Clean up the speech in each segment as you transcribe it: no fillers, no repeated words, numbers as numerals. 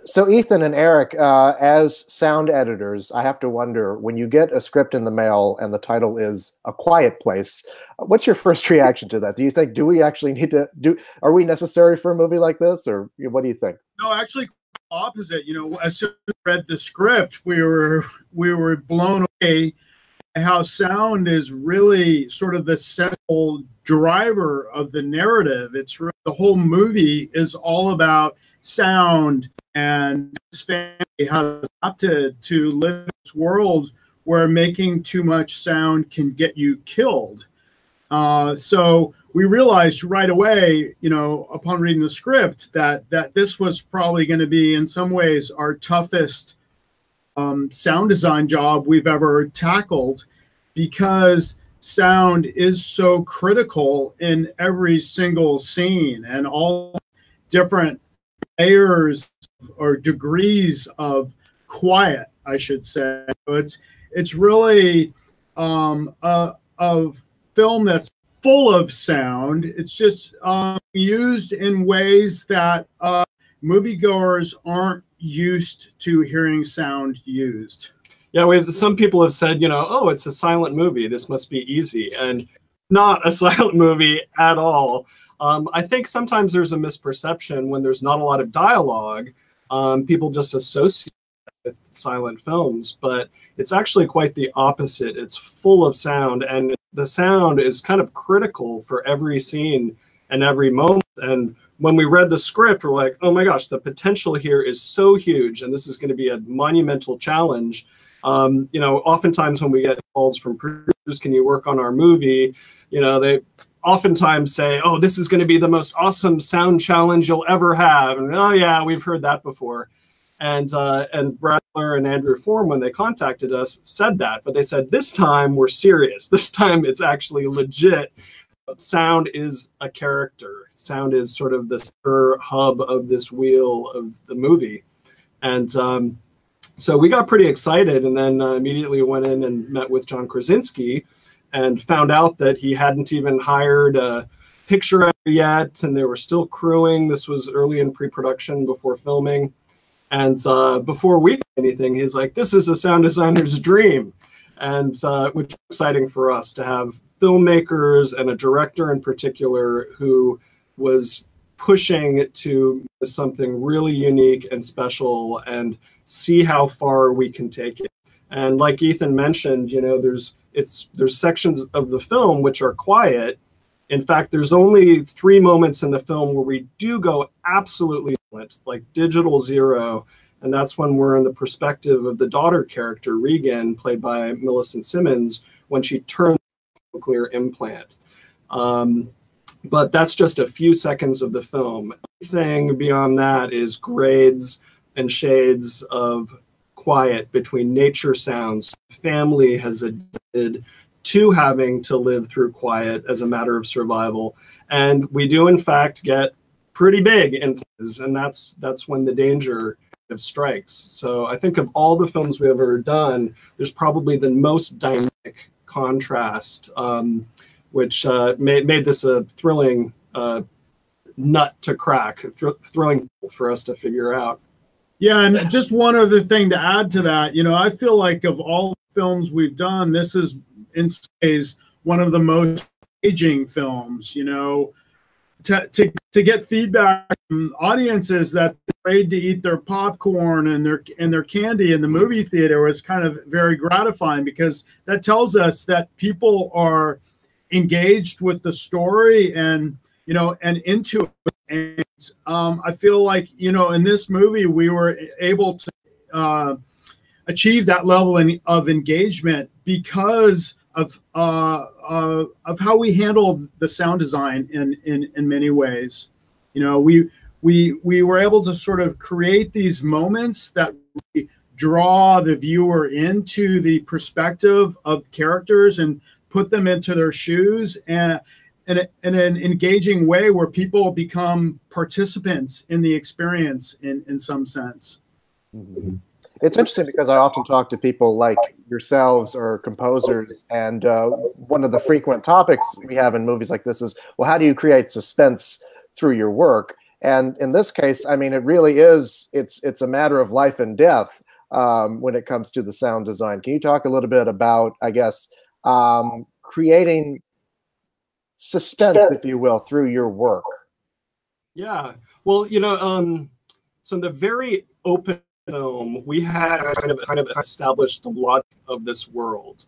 So Ethan and Eric, as sound editors, I have to wonder, when you get a script in the mail and the title is A Quiet Place, what's your first reaction to that? Do you think, do we actually need to are we necessary for a movie like this, or what do you think? No, actually, opposite. You know, as soon as we read the script, we were blown away how sound is really sort of the central driver of the narrative. It's really, the whole movie is all about sound, and this family has adapted to live in this world where making too much sound can get you killed. So we realized right away, you know, upon reading the script, that this was probably going to be, in some ways, our toughest sound design job we've ever tackled, because sound is so critical in every single scene, and all different layers or degrees of quiet, I should say. So it's really a film that's full of sound. It's just used in ways that moviegoers aren't used to hearing sound used. Yeah, some people have said, you know, oh, it's a silent movie, this must be easy, and not a silent movie at all. I think sometimes there's a misperception when there's not a lot of dialogue. People just associate with silent films, but it's actually quite the opposite. It's full of sound, and the sound is kind of critical for every scene and every moment. And when we read the script, we're like, oh my gosh, the potential here is so huge, and this is going to be a monumental challenge. You know, oftentimes when we get calls from producers, can you work on our movie? You know, they oftentimes say, oh, this is going to be the most awesome sound challenge you'll ever have. And oh yeah, we've heard that before. And Bradler and Andrew Form, when they contacted us, said that, but they said, this time we're serious. This time it's actually legit. Sound is a character. Sound is sort of the spur hub of this wheel of the movie. And so we got pretty excited, and then immediately went in and met with John Krasinski and found out that he hadn't even hired a picture editor yet, and they were still crewing. This was early in pre-production before filming. And before we did anything, he's like, this is a sound designer's dream. And which was exciting for us to have filmmakers and a director in particular who was pushing to something really unique and special and see how far we can take it. And like Ethan mentioned, you know, there's sections of the film which are quiet. In fact, there's only 3 moments in the film where we do go absolutely silent, like digital zero. And that's when we're in the perspective of the daughter character, Regan, played by Millicent Simmons, when she turns the cochlear implant. But that's just a few seconds of the film. Everything beyond that is grades and shades of quiet between nature sounds. Family has adapted to having to live through quiet as a matter of survival. And we do, in fact, get pretty big in places, and that's when the danger strikes. So I think of all the films we've ever done, there's probably the most dynamic contrast, which made this a thrilling nut to crack, thrilling for us to figure out. Yeah, and just one other thing to add to that, you know, I feel like of all the films we've done, this is in some ways one of the most engaging films. You know, to get feedback from audiences that they're afraid to eat their popcorn and their candy in the movie theater was kind of very gratifying, because that tells us that people are engaged with the story and, you know, and into it. And I feel like, you know, in this movie we were able to achieve that level of engagement because of how we handled the sound design in many ways. You know, we were able to sort of create these moments that really draw the viewer into the perspective of characters and put them into their shoes, and in an engaging way where people become participants in the experience in some sense. Mm-hmm. It's interesting because I often talk to people like yourselves or composers, and one of the frequent topics we have in movies like this is, well, how do you create suspense through your work? And in this case, I mean, it really is, it's a matter of life and death when it comes to the sound design. Can you talk a little bit about, I guess, creating suspense, if you will, through your work? Yeah. Well, you know, so in the very open film, we had kind of established the logic of this world.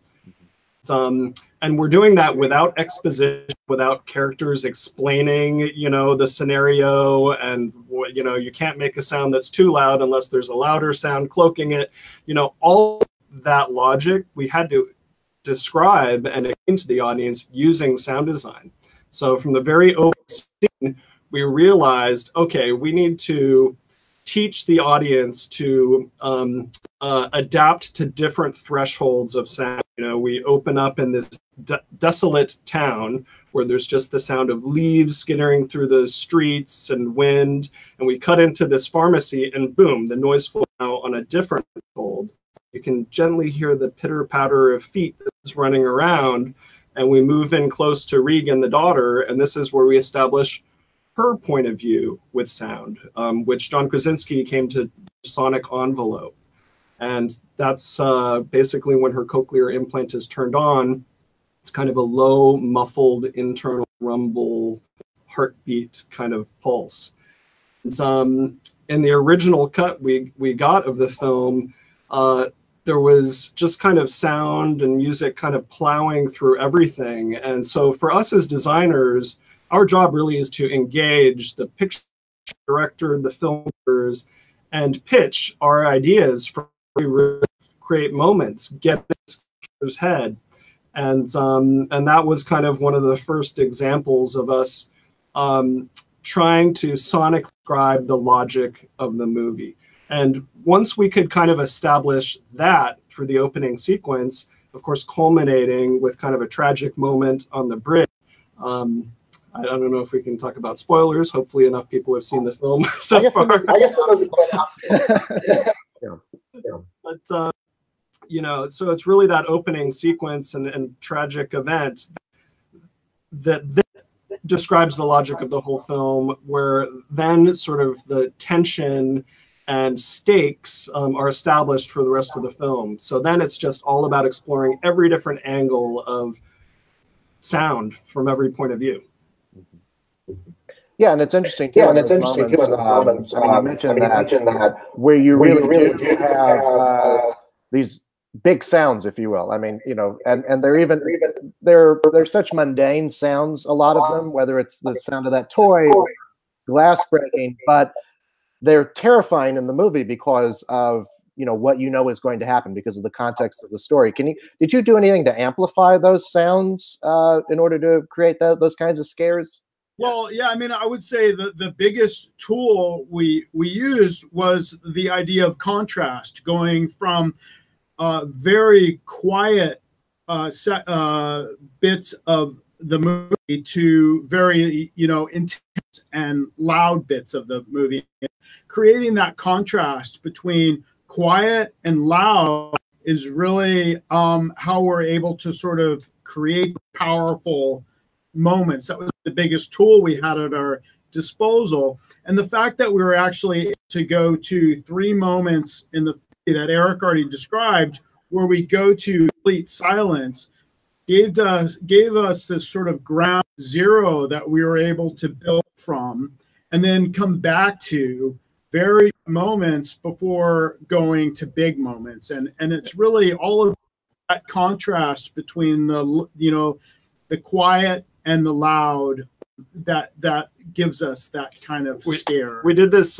And we're doing that without exposition, without characters explaining, you know, the scenario, and, you know, you can't make a sound that's too loud unless there's a louder sound cloaking it. You know, all that logic we had to describe and explain to the audience using sound design. So from the very open scene, we realized, okay, we need to teach the audience to adapt to different thresholds of sound. You know, we open up in this desolate town where there's just the sound of leaves skittering through the streets and wind, and we cut into this pharmacy, and boom, the noise flows now on a different threshold. You can gently hear the pitter-patter of feet that's running around, and we move in close to Regan, the daughter, and this is where we establish her point of view with sound, which John Krasinski came to sonic envelope. And that's basically when her cochlear implant is turned on. It's kind of a low, muffled, internal rumble, heartbeat kind of pulse. And, in the original cut we got of the film, there was just kind of sound and music kind of plowing through everything. And so for us as designers, our job really is to engage the picture director, the filmmakers, and pitch our ideas for create moments, get this character's head. And that was kind of one of the first examples of us trying to sonically describe the logic of the movie. And once we could kind of establish that through the opening sequence, of course, culminating with kind of a tragic moment on the bridge. I don't know if we can talk about spoilers. Hopefully enough people have seen the film so far. I guess But, you know, so it's really that opening sequence and tragic event that describes the logic of the whole film, where then sort of the tension and stakes are established for the rest of the film. So then it's just all about exploring every different angle of sound from every point of view. Yeah, and it's interesting too. In those moments. I mean, you mentioned that where you really do have these big sounds, if you will. I mean, you know, and they're such mundane sounds, a lot of them, whether it's the sound of that toy, glass breaking, but they're terrifying in the movie because of, you know, what you know is going to happen because of the context of the story. Did you do anything to amplify those sounds in order to create those kinds of scares? Well, yeah, I mean, I would say the biggest tool we used was the idea of contrast, going from very quiet bits of the movie to very, you know, intense and loud bits of the movie. Creating that contrast between quiet and loud is really how we're able to sort of create powerful moments. That was the biggest tool we had at our disposal. And the fact that we were actually able to go to 3 moments in the that Erik already described, where we go to complete silence, gave us this sort of ground zero that we were able to build from, and then come back to very moments before going to big moments. And it's really all of that contrast between the, you know, the quiet and the loud that gives us that kind of scare. We did this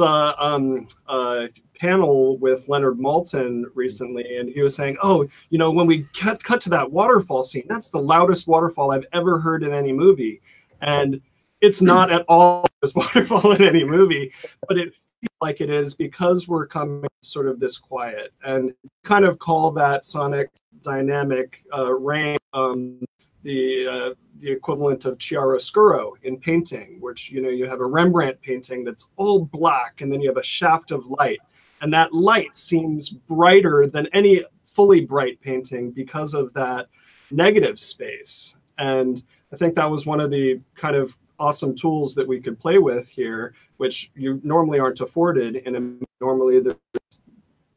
panel with Leonard Maltin recently, and he was saying, oh, you know, when we cut to that waterfall scene, that's the loudest waterfall I've ever heard in any movie. And it's not at all this waterfall in any movie, but it feels like it is because we're coming sort of this quiet, and kind of call that sonic dynamic range the equivalent of chiaroscuro in painting, which, you know, you have a Rembrandt painting that's all black, and then you have a shaft of light, and that light seems brighter than any fully bright painting because of that negative space. And I think that was one of the kind of awesome tools that we could play with here, which you normally aren't afforded. And normally the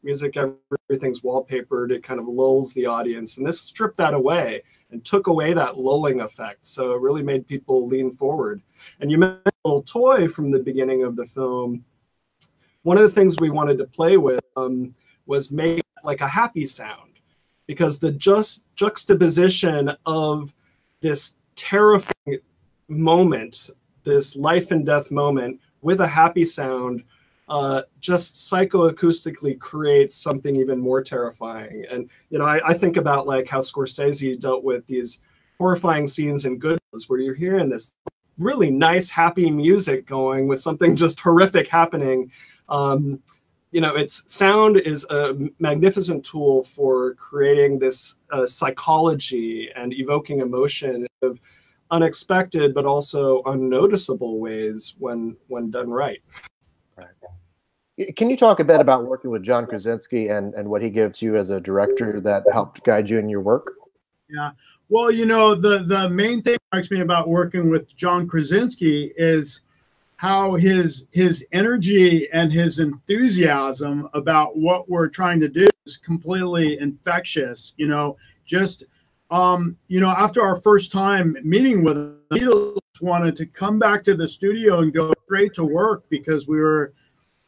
music, everything's wallpapered, it kind of lulls the audience. And this stripped that away and took away that lulling effect. So it really made people lean forward. And you mentioned a little toy from the beginning of the film. One of the things we wanted to play with was make like a happy sound, because the juxtaposition of this terrifying moment, this life and death moment with a happy sound, just psychoacoustically creates something even more terrifying. And, you know, I think about like how Scorsese dealt with these horrifying scenes in Goodfellas, where you're hearing this really nice, happy music going with something just horrific happening. You know, sound is a magnificent tool for creating this psychology and evoking emotion of unexpected but also unnoticeable ways when done right. Right. Can you talk a bit about working with John Krasinski and what he gives you as a director that helped guide you in your work? Yeah. Well, you know, the main thing that strikes me about working with John Krasinski is how his energy and his enthusiasm about what we're trying to do is completely infectious. You know, just you know, after our first time meeting with him, he just wanted to come back to the studio and go straight to work, because we were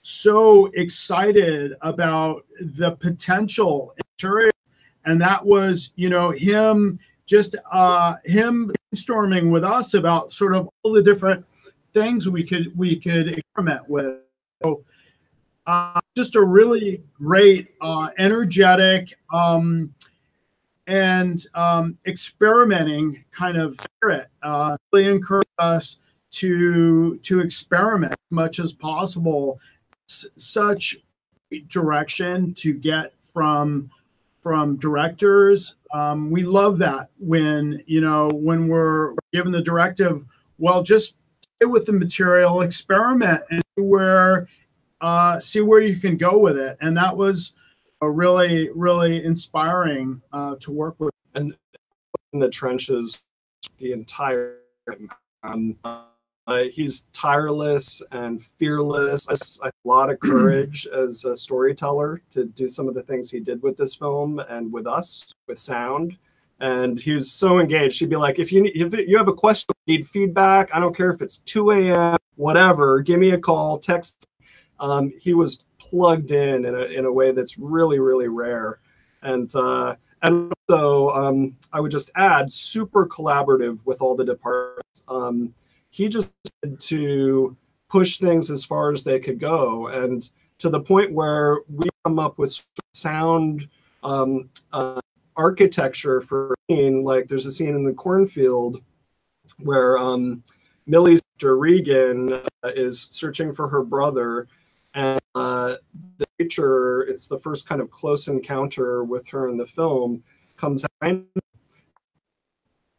so excited about the potential material. And that was, you know, him brainstorming with us about sort of all the different things we could experiment with. So just a really great, energetic, and experimenting kind of spirit. Really encourage us to experiment as much as possible. It's such direction to get from directors. We love that when, you know, when we're given the directive, well, just stay with the material, experiment, and see where you can go with it. And that was a really, really inspiring to work with. And in the trenches the entire time. He's tireless and fearless. A lot of courage as a storyteller to do some of the things he did with this film and with us, with sound. And he was so engaged. He'd be like, if you have a question, need feedback, I don't care if it's 2 a.m., whatever, give me a call, text. He was plugged in a way that's really, really rare. And also, I would just add, super collaborative with all the departments. He just had to push things as far as they could go, and to the point where we come up with sound architecture for a scene. Like there's a scene in the cornfield where Millie's sister Regan is searching for her brother, and the creature, it's the first kind of close encounter with her in the film, comes out.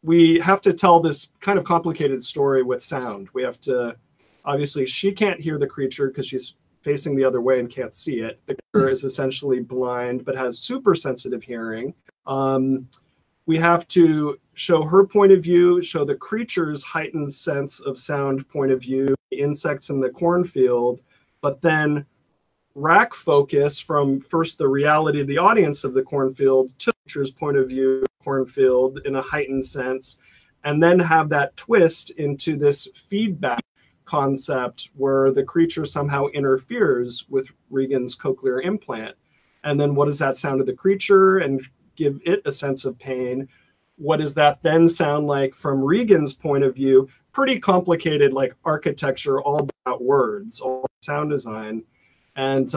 We have to tell this kind of complicated story with sound. We have to, obviously, she can't hear the creature because she's facing the other way and can't see it. The creature is essentially blind but has super sensitive hearing. We have to show her point of view, show the creature's heightened sense of sound point of view, the insects in the cornfield, but then rack focus from first the reality of the audience of the cornfield to the creature's point of view, cornfield in a heightened sense, and then have that twist into this feedback concept where the creature somehow interferes with Regan's cochlear implant. And then what does that sound to the creature and give it a sense of pain? What does that then sound like from Regan's point of view? Pretty complicated, like architecture, all about words, all sound design. And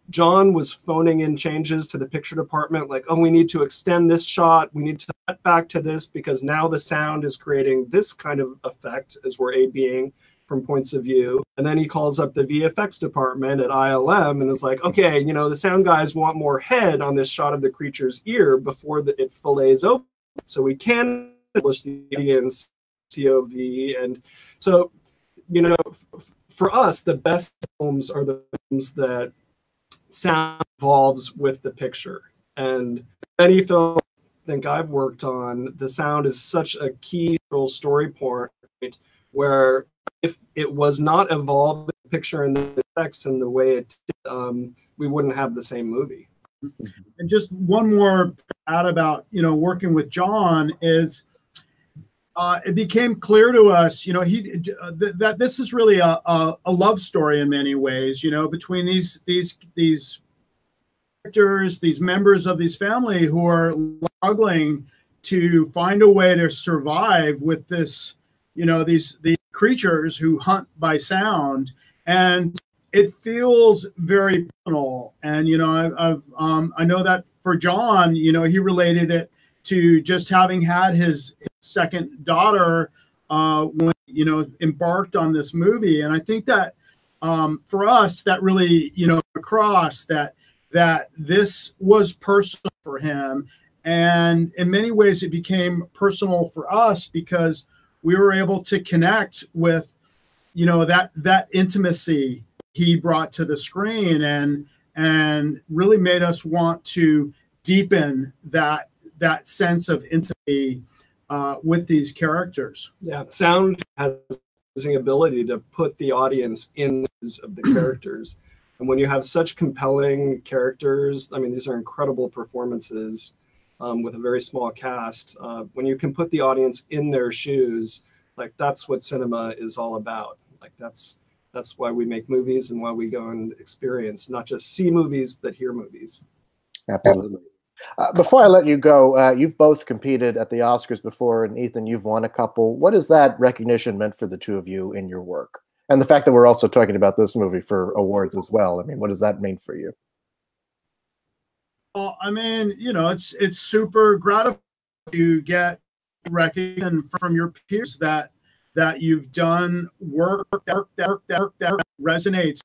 John was phoning in changes to the picture department, like, oh, we need to extend this shot. We need to cut back to this because now the sound is creating this kind of effect as we're A-Bing from points of view. And then he calls up the VFX department at ILM and is like, okay, you know, the sound guys want more head on this shot of the creature's ear before it fillets open. So we can establish the audience POV. And so, you know, for us, the best films are the films that sound evolves with the picture. And any film I think I've worked on, the sound is such a key story point where if it was not evolved, the picture and the effects and the way it did, we wouldn't have the same movie. And just one more add about, working with John is it became clear to us, that this is really a love story in many ways, between these characters, these members of this family who are struggling to find a way to survive with this, these creatures who hunt by sound. And it feels very personal. And, I know that for John, he related it to just having had his second daughter when, embarked on this movie. And I think that for us, that really, across that this was personal for him. And in many ways, it became personal for us because we were able to connect with, that intimacy he brought to the screen and really made us want to deepen that sense of intimacy with these characters. Yeah, sound has the ability to put the audience in of the characters. And when you have such compelling characters, I mean, these are incredible performances with a very small cast. When you can put the audience in their shoes, like that's what cinema is all about. Like that's why we make movies and why we go and experience, not just see movies, but hear movies. Absolutely. Before I let you go, you've both competed at the Oscars before, and Ethan, you've won a couple. What has that recognition meant for the two of you in your work? And the fact that we're also talking about this movie for awards as well. I mean, what does that mean for you? Well, I mean, it's super gratifying to get recognition from your peers that you've done work that resonates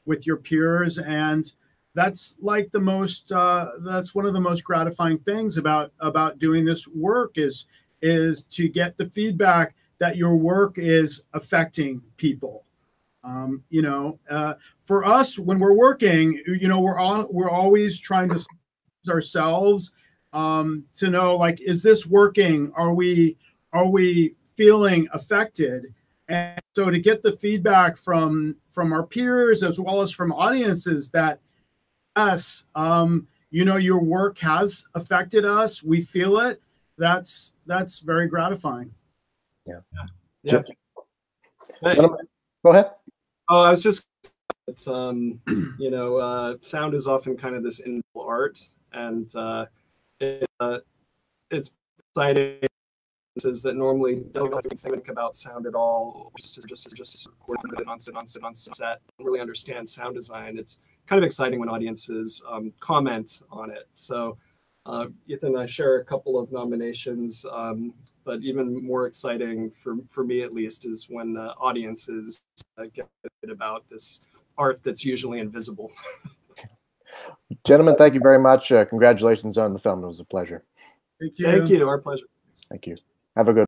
with your peers, and that's like that's one of the most gratifying things about doing this work is to get the feedback that your work is affecting people. For us, when we're working, we're always trying to ourselves to know, like, is this working? Are we feeling affected? And so to get the feedback from our peers as well as from audiences that yes, your work has affected us, we feel it, that's very gratifying. Yeah. Yeah. Hey. Go ahead. Oh, I was just sound is often kind of this invisible art, and it's exciting that normally don't think about sound at all, just recording it on set, don't really understand sound design. It's kind of exciting when audiences comment on it. So Ethan and I share a couple of nominations, but even more exciting for me at least is when audiences get about this art that's usually invisible. Gentlemen, thank you very much. Congratulations on the film. It was a pleasure. Thank you. Thank you. Our pleasure. Thank you. Have a good